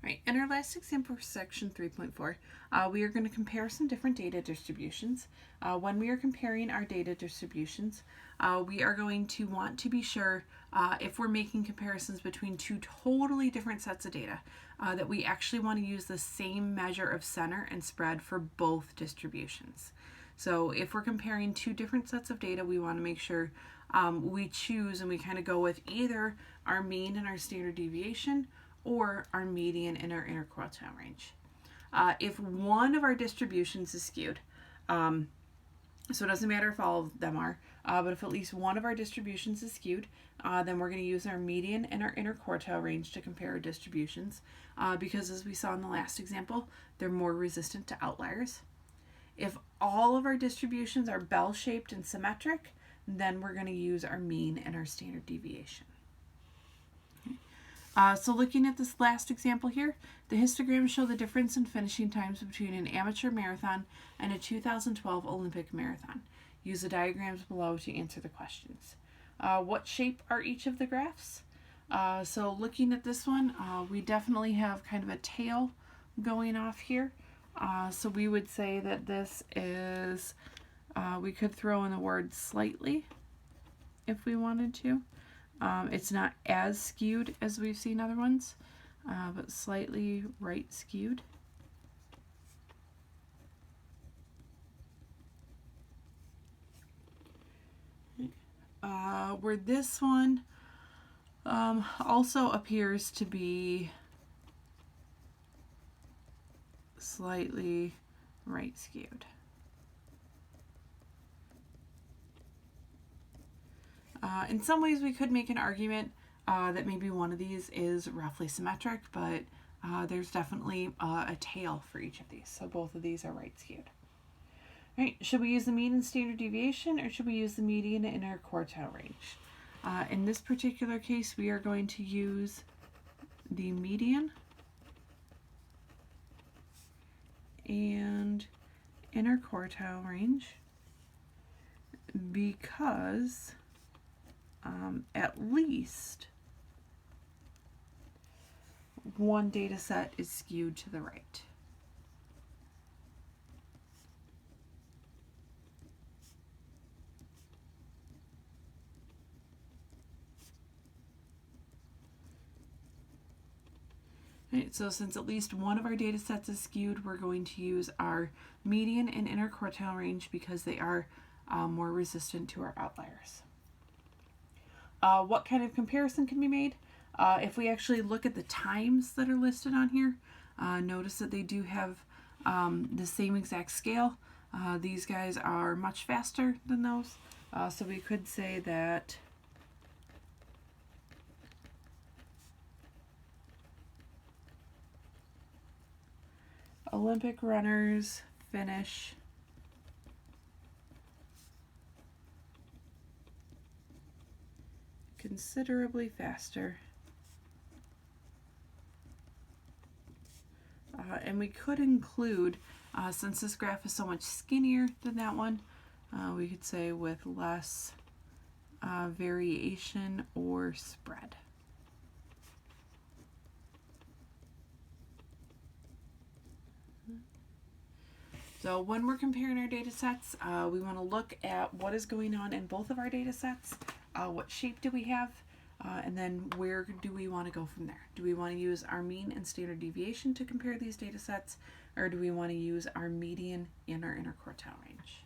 Right, in our last example for section 3.4, we are going to compare some different data distributions. When we are comparing our data distributions, we are going to want to be sure if we're making comparisons between two totally different sets of data, that we actually want to use the same measure of center and spread for both distributions. So if we're comparing two different sets of data, we want to make sure we choose and we kind of go with either our mean and our standard deviation or our median and our interquartile range. If one of our distributions is skewed, so it doesn't matter if all of them are, but if at least one of our distributions is skewed, then we're going to use our median and our interquartile range to compare our distributions, because as we saw in the last example, they're more resistant to outliers. If all of our distributions are bell-shaped and symmetric, then we're going to use our mean and our standard deviation. So looking at this last example here, the histograms show the difference in finishing times between an amateur marathon and a 2012 Olympic marathon. Use the diagrams below to answer the questions. What shape are each of the graphs? So looking at this one, we definitely have kind of a tail going off here. So we would say that this is, we could throw in the word slightly if we wanted to. It's not as skewed as we've seen other ones, but slightly right skewed. Where this one also appears to be slightly right skewed. In some ways, we could make an argument that maybe one of these is roughly symmetric, but there's definitely a tail for each of these. So both of these are right skewed. Right, should we use the mean and standard deviation, or should we use the median and interquartile range? In this particular case, we are going to use the median and interquartile range because at least one data set is skewed to the right. Right, so since at least one of our data sets is skewed, we're going to use our median and interquartile range because they are more resistant to our outliers. What kind of comparison can be made? If we actually look at the times that are listed on here, notice that they do have the same exact scale. These guys are much faster than those. So we could say that Olympic runners finish considerably faster. And we could include, since this graph is so much skinnier than that one, we could say with less variation or spread. So when we're comparing our data sets, we want to look at what is going on in both of our data sets, what shape do we have, and then where do we want to go from there? Do we want to use our mean and standard deviation to compare these data sets, or do we want to use our median and our interquartile range?